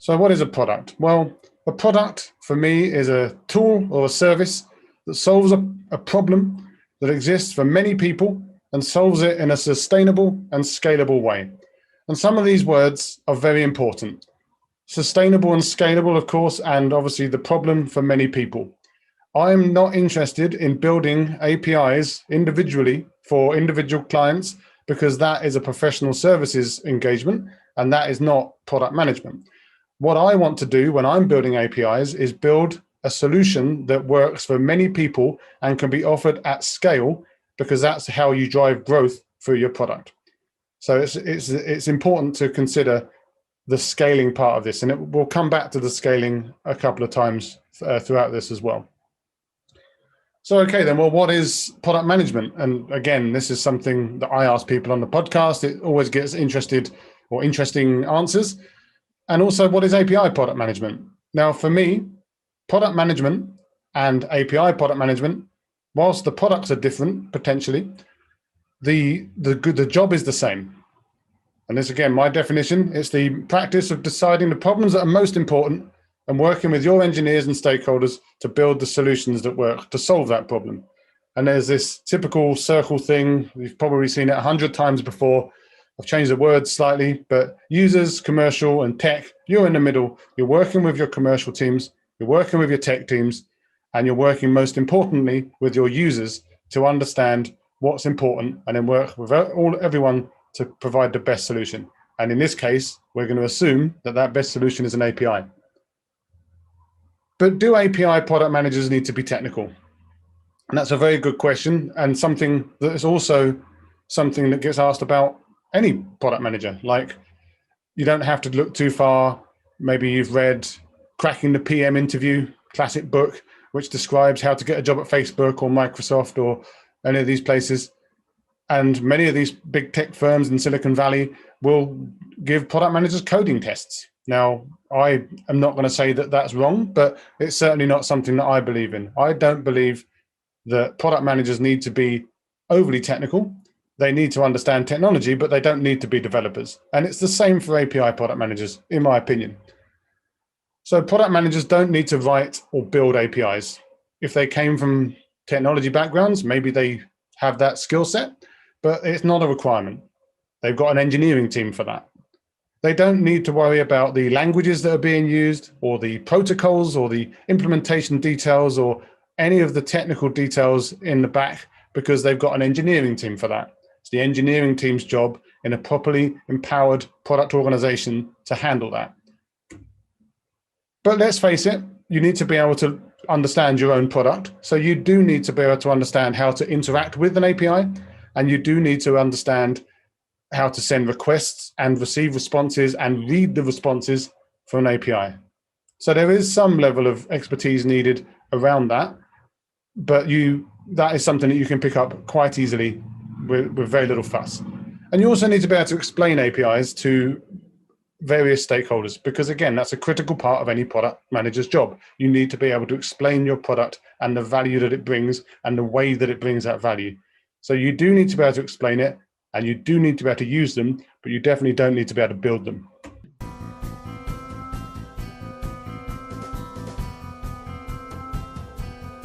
So what is a product? Well, a product for me is a tool or a service that solves a problem that exists for many people and solves it in a sustainable and scalable way. And some of these words are very important. Sustainable and scalable, of course, and obviously the problem for many people. I'm not interested in building APIs individually for individual clients because that is a professional services engagement and that is not product management. What I want to do when I'm building APIs is build a solution that works for many people and can be offered at scale, because that's how you drive growth through your product. So it's important to consider the scaling part of this, and we'll come back to the scaling a couple of times throughout this as well. So, okay, then, well, what is product management? And again, this is something that I ask people on the podcast. It always gets interesting answers. And also, what is API product management? Now, for me, product management and API product management, whilst the products are different, potentially, the job is the same. And this, again, my definition, it's the practice of deciding the problems that are most important and working with your engineers and stakeholders to build the solutions that work to solve that problem. And there's this typical circle thing. You've probably seen it 100 times before. I've changed the words slightly, but users, commercial, and tech, you're in the middle. You're working with your commercial teams, you're working with your tech teams, and you're working most importantly with your users to understand what's important and then work with everyone to provide the best solution. And in this case, we're going to assume that that best solution is an API. But do API product managers need to be technical? And that's a very good question, and something that is also something that gets asked about any product manager. Like, you don't have to look too far. Maybe you've read Cracking the PM Interview, classic book, which describes how to get a job at Facebook or Microsoft or any of these places. And many of these big tech firms in Silicon Valley will give product managers coding tests. Now, I am not going to say that that's wrong, but it's certainly not something that I believe in. I don't believe that product managers need to be overly technical. They need to understand technology, but they don't need to be developers. And it's the same for API product managers, in my opinion. So product managers don't need to write or build APIs. If they came from technology backgrounds, maybe they have that skill set, but it's not a requirement. They've got an engineering team for that. They don't need to worry about the languages that are being used or the protocols or the implementation details or any of the technical details in the back, because they've got an engineering team for that. It's the engineering team's job in a properly empowered product organization to handle that. But let's face it, you need to be able to understand your own product. So you do need to be able to understand how to interact with an API, and you do need to understand how to send requests and receive responses and read the responses for an API. So there is some level of expertise needed around that, but that is something that you can pick up quite easily with very little fuss. And you also need to be able to explain APIs to various stakeholders, because again, that's a critical part of any product manager's job. You need to be able to explain your product and the value that it brings and the way that it brings that value. So you do need to be able to explain it, and you do need to be able to use them, but you definitely don't need to be able to build them.